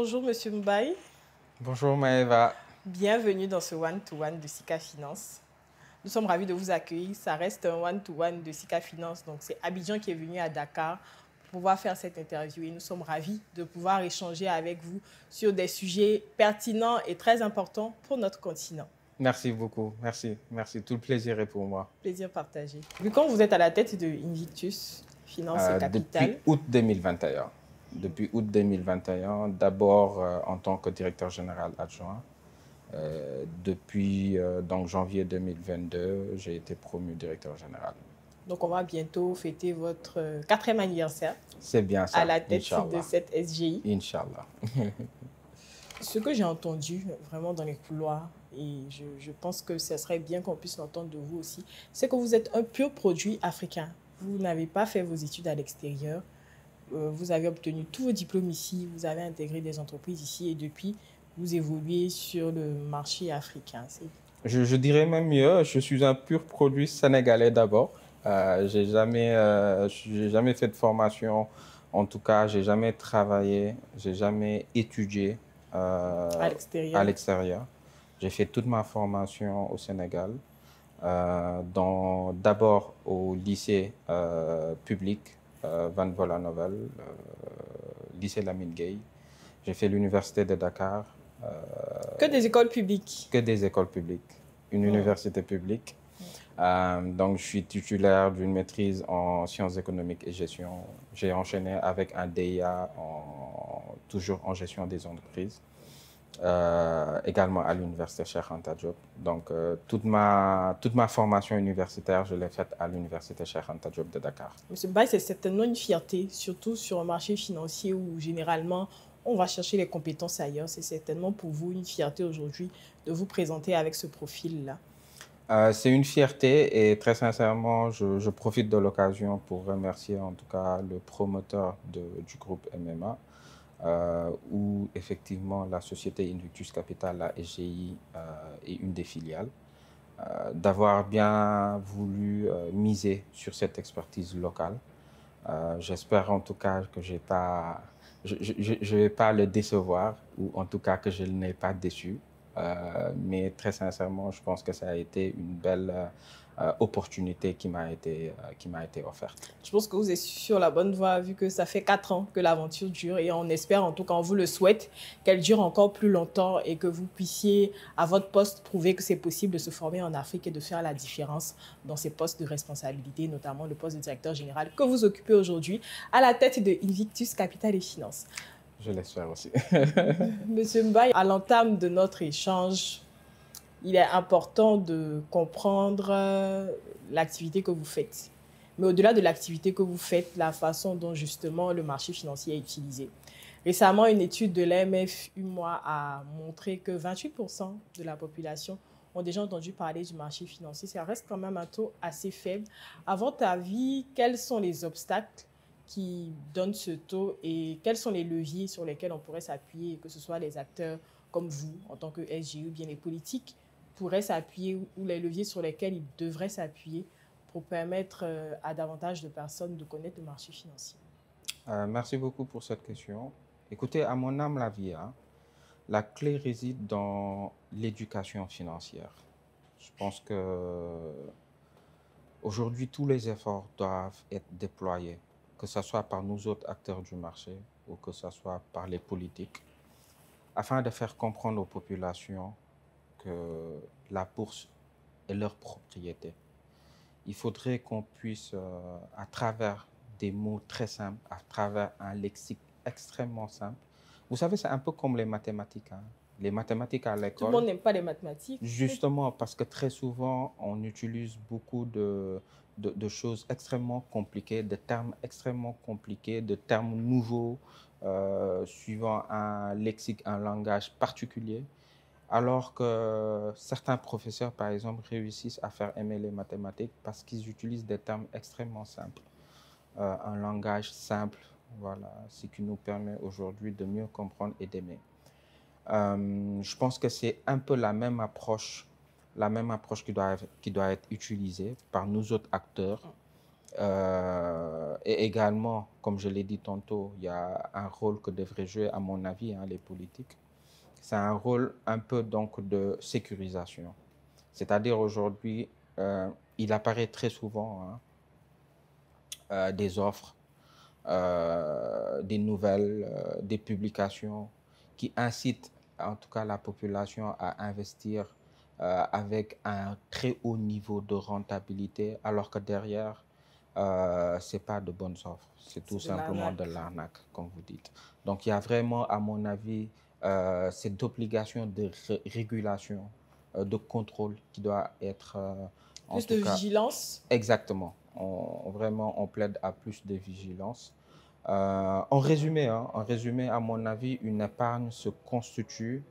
Bonjour Monsieur Mbaye, Bonjour Maëva. bienvenue dans ce one-to-one de Sika Finance. Nous sommes ravis de vous accueillir. Ça reste un one-to-one de Sika Finance. Donc c'est Abidjan qui est venu à Dakar pour pouvoir faire cette interview et nous sommes ravis de pouvoir échanger avec vous sur des sujets pertinents et très importants pour notre continent. Merci beaucoup. Merci. Tout le plaisir est pour moi. Plaisir partagé. Vu quand vous êtes à la tête de Invictus Finance et Capital. Depuis août 2021. Depuis août 2021, d'abord en tant que directeur général adjoint. Depuis donc janvier 2022, j'ai été promu directeur général. Donc on va bientôt fêter votre 4e anniversaire. C'est bien ça. À la tête Inch'Allah. de cette SGI. Inch'Allah. Ce que j'ai entendu vraiment dans les couloirs, et je pense que ce serait bien qu'on puisse l'entendre de vous aussi, c'est que vous êtes un pur produit africain. Vous n'avez pas fait vos études à l'extérieur. Vous avez obtenu tous vos diplômes ici, vous avez intégré des entreprises ici et depuis, vous évoluez sur le marché africain. Je dirais même mieux, je suis un pur produit sénégalais d'abord. J'ai jamais fait de formation. En tout cas, j'ai jamais travaillé, j'ai jamais étudié À à l'extérieur. l'extérieur. J'ai fait toute ma formation au Sénégal, d'abord au lycée public Van Vollenhoven, lycée Lamine Gueye. J'ai fait l'université de Dakar. Que des écoles publiques. Que des écoles publiques, une université publique. Donc, je suis titulaire d'une maîtrise en sciences économiques et gestion. J'ai enchaîné avec un DIA toujours en gestion des entreprises, également à l'université Cheikh Anta Diop. Donc, toute ma formation universitaire, je l'ai faite à l'université Cheikh Anta Diop de Dakar. Monsieur Mbaye, c'est certainement une fierté, surtout sur un marché financier où généralement on va chercher les compétences ailleurs. C'est certainement pour vous une fierté aujourd'hui de vous présenter avec ce profil-là. C'est une fierté et très sincèrement, je profite de l'occasion pour remercier en tout cas le promoteur du groupe MMA, où effectivement la société Invictus Capital, la SGI, est une des filiales, d'avoir bien voulu miser sur cette expertise locale. J'espère en tout cas que je ne vais pas le décevoir, ou en tout cas que je ne l'ai pas déçu. Mais très sincèrement, je pense que ça a été une belle opportunité qui m'a été offerte. Je pense que vous êtes sur la bonne voie vu que ça fait 4 ans que l'aventure dure et on espère, en tout cas on vous le souhaite, qu'elle dure encore plus longtemps et que vous puissiez à votre poste prouver que c'est possible de se former en Afrique et de faire la différence dans ces postes de responsabilité, notamment le poste de directeur général que vous occupez aujourd'hui à la tête de Invictus Capital et Finance. Je l'espère aussi. Monsieur Mbaye, à l'entame de notre échange, il est important de comprendre l'activité que vous faites. Mais au-delà de l'activité que vous faites, la façon dont justement le marché financier est utilisé. Récemment, une étude de l'AMF UMOA a montré que 28% de la population ont déjà entendu parler du marché financier. Ça reste quand même un taux assez faible. À votre avis, quels sont les obstacles qui donnent ce taux et quels sont les leviers sur lesquels on pourrait s'appuyer, que ce soit les acteurs comme vous, en tant que SGI, ou bien les politiques, pourraient s'appuyer ou les leviers sur lesquels ils devraient s'appuyer pour permettre à davantage de personnes de connaître le marché financier? Merci beaucoup pour cette question. Écoutez, à mon âme la vie, hein, la clé réside dans l'éducation financière. Je pense que aujourd'hui, tous les efforts doivent être déployés, que ce soit par nous autres acteurs du marché ou que ce soit par les politiques, afin de faire comprendre aux populations que la bourse est leur propriété. Il faudrait qu'on puisse, à travers des mots très simples, à travers un lexique extrêmement simple. Vous savez, c'est un peu comme les mathématiques. Hein. Les mathématiques à l'école. Tout le monde n'aime pas les mathématiques. Justement, parce que très souvent, on utilise beaucoup de choses extrêmement compliquées, de termes extrêmement compliqués, de termes nouveaux, suivant un lexique, un langage particulier. Alors que certains professeurs, par exemple, réussissent à faire aimer les mathématiques parce qu'ils utilisent des termes extrêmement simples, un langage simple, voilà, ce qui nous permet aujourd'hui de mieux comprendre et d'aimer. Je pense que c'est un peu la même approche qui doit être utilisée par nous autres acteurs et également, comme je l'ai dit tantôt, il y a un rôle que devraient jouer, à mon avis, les politiques. C'est un rôle un peu donc de sécurisation. C'est-à-dire aujourd'hui, il apparaît très souvent des offres, des nouvelles, des publications qui incitent en tout cas la population à investir avec un très haut niveau de rentabilité, alors que derrière, ce n'est pas de bonnes offres. C'est tout C'est de simplement de l'arnaque. l'arnaque, comme vous dites. Donc, il y a vraiment, à mon avis, cette obligation de régulation, de contrôle qui doit être, en Plus tout de cas, vigilance. exactement. Vraiment, on plaide à plus de vigilance. En résumé, à mon avis, une épargne se constitue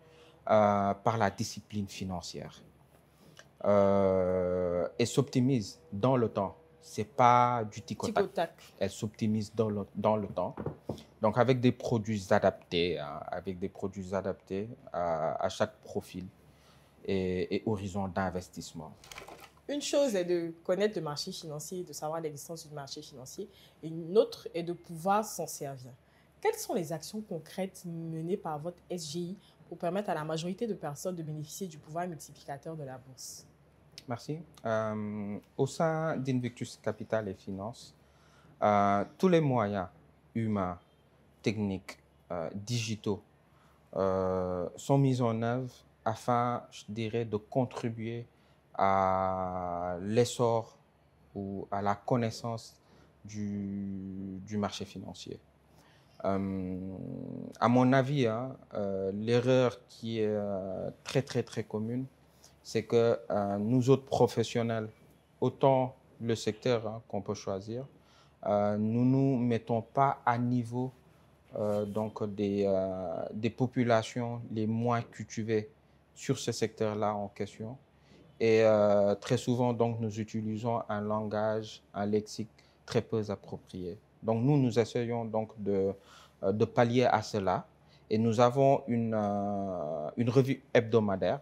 par la discipline financière et s'optimise dans le temps. C'est pas du tic au Tic au tac. tac. Elle s'optimise dans le temps. Donc avec des produits adaptés, à chaque profil et horizon d'investissement. Une chose est de connaître le marché financier, de savoir l'existence du marché financier, et une autre est de pouvoir s'en servir. Quelles sont les actions concrètes menées par votre SGI pour permettre à la majorité de personnes de bénéficier du pouvoir multiplicateur de la bourse? Merci. Au sein d'Invictus Capital et Finance, tous les moyens humains, techniques, digitaux sont mis en œuvre afin, je dirais, de contribuer à l'essor ou à la connaissance du marché financier. À mon avis, l'erreur qui est très, très, très commune, c'est que nous autres professionnels, autant le secteur qu'on peut choisir, nous ne nous mettons pas à niveau donc des populations les moins cultivées sur ce secteur-là en question. Et très souvent, donc, nous utilisons un langage, un lexique très peu approprié. Donc, nous essayons donc de pallier à cela. Et nous avons une revue hebdomadaire,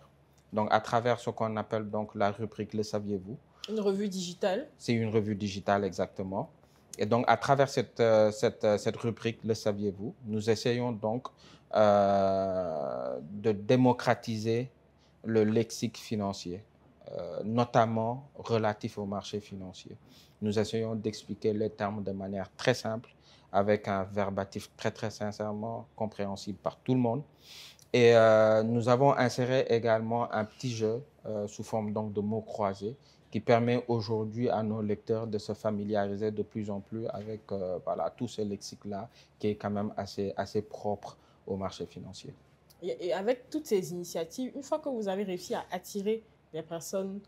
donc à travers ce qu'on appelle donc la rubrique Le saviez-vous. Une revue digitale. C'est une revue digitale exactement. Et donc, à travers cette rubrique, le saviez-vous, nous essayons donc de démocratiser le lexique financier, notamment relatif au marché financier. Nous essayons d'expliquer les termes de manière très simple, avec un verbatif très, très sincèrement compréhensible par tout le monde. Et nous avons inséré également un petit jeu sous forme donc de mots croisés qui permet aujourd'hui à nos lecteurs de se familiariser de plus en plus avec voilà, tout ce lexique-là qui est quand même assez propre au marché financier. Et avec toutes ces initiatives, une fois que vous avez réussi à attirer les personnes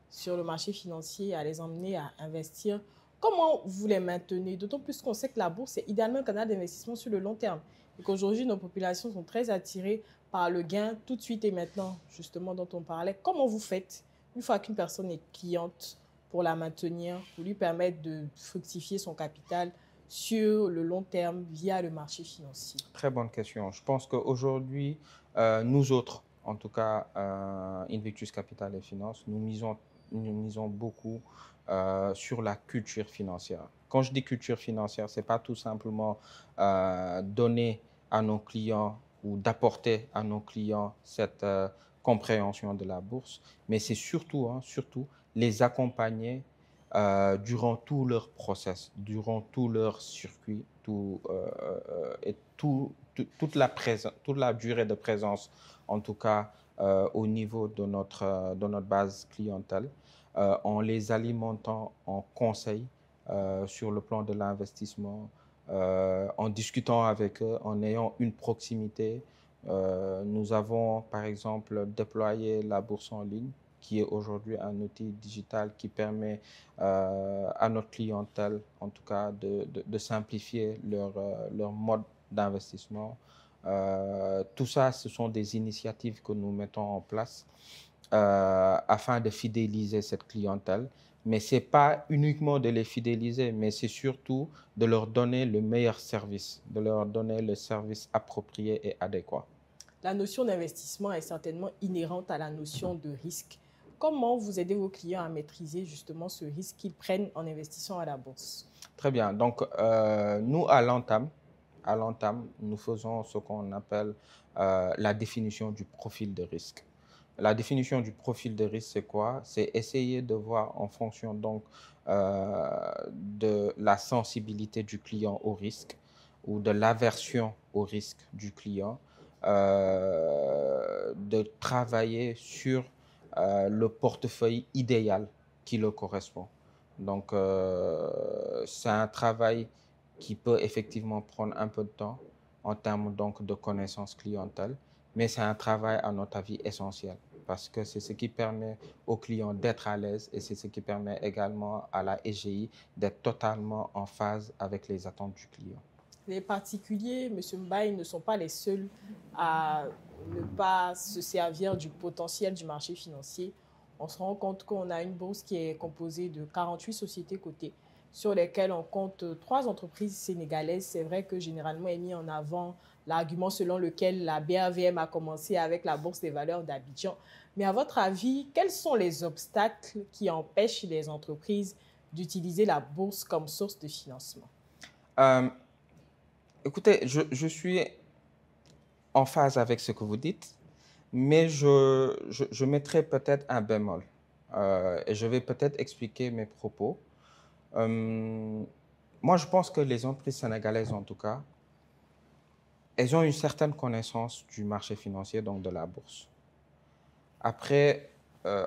sur le marché financier, à les emmener à investir, comment vous les maintenez? D'autant plus qu'on sait que la bourse est idéalement un canal d'investissement sur le long terme et qu'aujourd'hui, nos populations sont très attirées par le gain tout de suite et maintenant, justement, dont on parlait. Comment vous faites une fois qu'une personne est cliente pour la maintenir, pour lui permettre de fructifier son capital sur le long terme via le marché financier? Très bonne question. Je pense qu'aujourd'hui, nous autres, en tout cas Invictus Capital et Finance, nous misons beaucoup sur la culture financière. Quand je dis culture financière, ce n'est pas tout simplement donner à nos clients ou d'apporter à nos clients cette compréhension de la bourse, mais c'est surtout, surtout les accompagner durant tout leur process, durant tout leur circuit, et toute la durée de présence, en tout cas au niveau de notre base clientèle, en les alimentant en conseils sur le plan de l'investissement, en discutant avec eux, en ayant une proximité. Nous avons, par exemple, déployé la bourse en ligne, qui est aujourd'hui un outil digital qui permet à notre clientèle, en tout cas, de simplifier leur mode d'investissement. Tout ça, ce sont des initiatives que nous mettons en place afin de fidéliser cette clientèle. Mais ce n'est pas uniquement de les fidéliser, mais c'est surtout de leur donner le meilleur service, de leur donner le service approprié et adéquat. La notion d'investissement est certainement inhérente à la notion de risque. Comment vous aidez vos clients à maîtriser justement ce risque qu'ils prennent en investissant à la bourse? Très bien. Donc, nous, à l'entame, nous faisons ce qu'on appelle la définition du profil de risque. La définition du profil de risque, c'est quoi? C'est essayer de voir en fonction donc de la sensibilité du client au risque ou de l'aversion au risque du client, de travailler sur le portefeuille idéal qui le correspond. Donc, c'est un travail qui peut effectivement prendre un peu de temps en termes donc de connaissances clientèle, mais c'est un travail, à notre avis, essentiel parce que c'est ce qui permet au client d'être à l'aise et c'est ce qui permet également à la SGI d'être totalement en phase avec les attentes du client. Les particuliers, M. Mbaye, ne sont pas les seuls à ne pas se servir du potentiel du marché financier. On se rend compte qu'on a une bourse qui est composée de 48 sociétés cotées, sur lesquelles on compte 3 entreprises sénégalaises. C'est vrai que généralement est mis en avant l'argument selon lequel la BAVM a commencé avec la Bourse des valeurs d'Abidjan. Mais à votre avis, quels sont les obstacles qui empêchent les entreprises d'utiliser la bourse comme source de financement? Euh, Écoutez, je suis en phase avec ce que vous dites, mais je mettrai peut-être un bémol et je vais peut-être expliquer mes propos. Euh, Moi, je pense que les entreprises sénégalaises, en tout cas, elles ont une certaine connaissance du marché financier, donc de la bourse. Après,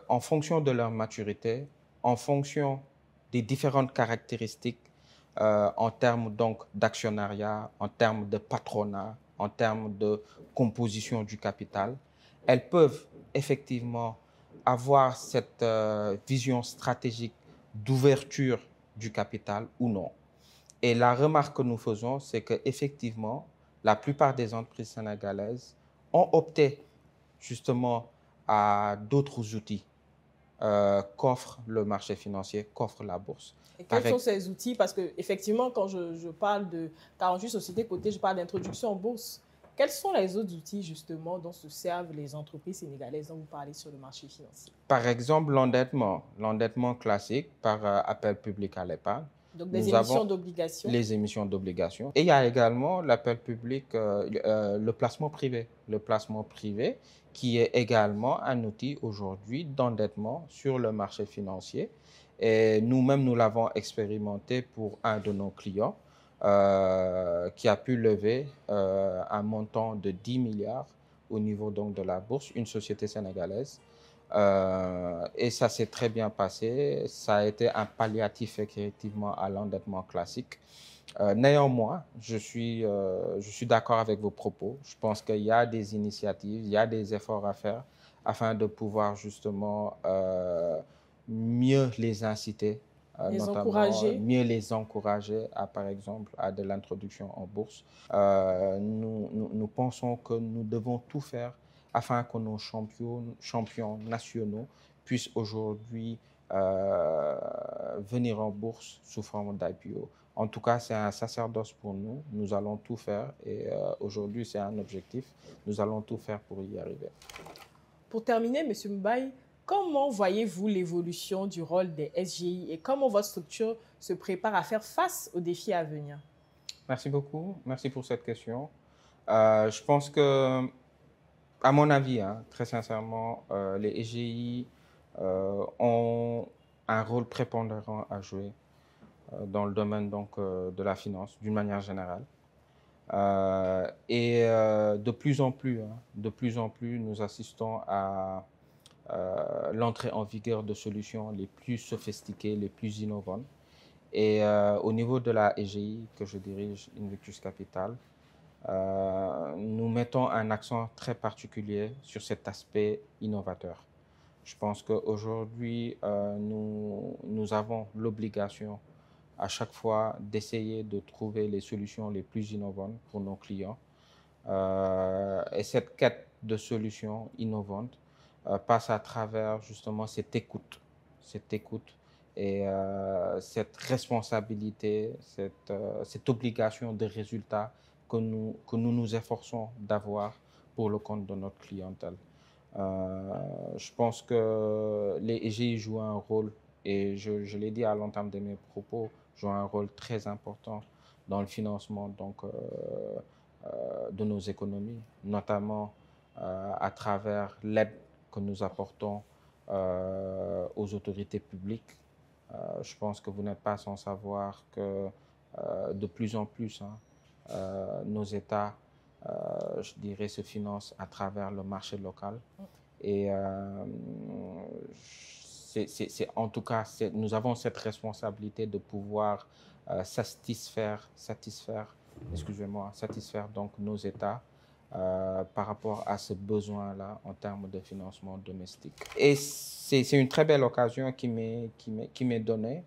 en fonction de leur maturité, en fonction des différentes caractéristiques en termes donc d'actionnariat, en termes de patronat, en termes de composition du capital, elles peuvent effectivement avoir cette vision stratégique d'ouverture du capital ou non. Et la remarque que nous faisons, c'est qu'effectivement, la plupart des entreprises sénégalaises ont opté justement à d'autres outils qu'offre le marché financier, qu'offre la bourse. Et quels sont ces outils? Parce qu'effectivement, quand je parle de 48 sociétés cotées, je parle d'introduction en bourse. Quels sont les autres outils, justement, dont se servent les entreprises sénégalaises dont vous parlez sur le marché financier? Par exemple, l'endettement classique par appel public à l'épargne. Donc, des Nous émissions avons d'obligations. les émissions d'obligations. Et il y a également l'appel public, le placement privé. Le placement privé qui est également un outil aujourd'hui d'endettement sur le marché financier. Et nous-mêmes, nous l'avons expérimenté pour un de nos clients qui a pu lever un montant de 10 milliards au niveau donc de la bourse, une société sénégalaise. Et ça s'est très bien passé. Ça a été un palliatif effectivement à l'endettement classique. Néanmoins, je suis d'accord avec vos propos. Je pense qu'il y a des initiatives, il y a des efforts à faire afin de pouvoir justement mieux les inciter, Les notamment encourager. mieux les encourager à, par exemple, à de l'introduction en bourse. Nous pensons que nous devons tout faire afin que nos champions nationaux puissent aujourd'hui venir en bourse sous forme d'IPO. En tout cas, c'est un sacerdoce pour nous. Nous allons tout faire et aujourd'hui, c'est un objectif. Nous allons tout faire pour y arriver. Pour terminer, M. Mbaye, comment voyez-vous l'évolution du rôle des SGI et comment votre structure se prépare à faire face aux défis à venir? Merci beaucoup. Merci pour cette question. Je pense que, à mon avis, hein, très sincèrement, les SGI ont un rôle prépondérant à jouer dans le domaine donc, de la finance, d'une manière générale. De plus en plus, nous assistons à l'entrée en vigueur de solutions les plus sophistiquées, les plus innovantes. Et au niveau de la EGI que je dirige, Invictus Capital, nous mettons un accent très particulier sur cet aspect innovateur. Je pense qu'aujourd'hui, nous avons l'obligation à chaque fois d'essayer de trouver les solutions les plus innovantes pour nos clients. Et cette quête de solutions innovantes passe à travers justement cette écoute et cette responsabilité, cette obligation de résultat que nous efforçons d'avoir pour le compte de notre clientèle. Je pense que les EGI jouent un rôle, et je l'ai dit à l'entame de mes propos, jouent un rôle très important dans le financement donc, de nos économies, notamment à travers l'aide que nous apportons aux autorités publiques. Je pense que vous n'êtes pas sans savoir que de plus en plus, nos États, je dirais, se financent à travers le marché local. Et en tout cas, nous avons cette responsabilité de pouvoir satisfaire donc nos États par rapport à ce besoin-là en termes de financement domestique. Et c'est une très belle occasion qui m'est donnée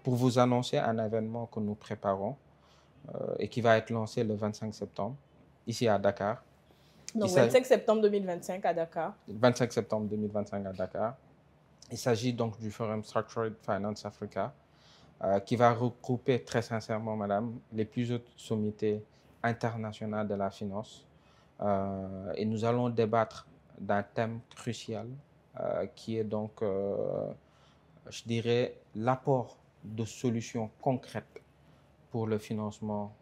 pour vous annoncer un événement que nous préparons et qui va être lancé le 25 septembre, ici à Dakar. Donc, 25 septembre 2025 à Dakar. 25 septembre 2025 à Dakar. Il s'agit donc du Forum Structured Finance Africa, qui va regrouper très sincèrement, madame, les plus hautes sommités internationales de la finance. Et nous allons débattre d'un thème crucial qui est donc, je dirais, l'apport de solutions concrètes pour le financement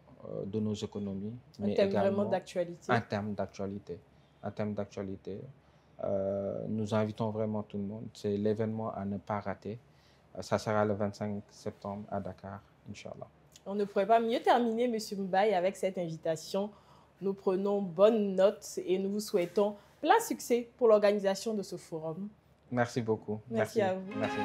de nos économies. Un thème vraiment d'actualité. Un thème d'actualité. Un thème d'actualité. Nous invitons vraiment tout le monde. C'est l'événement à ne pas rater. Ça sera le 25 septembre à Dakar, Inch'Allah. On ne pourrait pas mieux terminer, M. Mbaye, avec cette invitation. Nous prenons bonne note et nous vous souhaitons plein succès pour l'organisation de ce forum. Merci beaucoup. Merci à vous. Merci.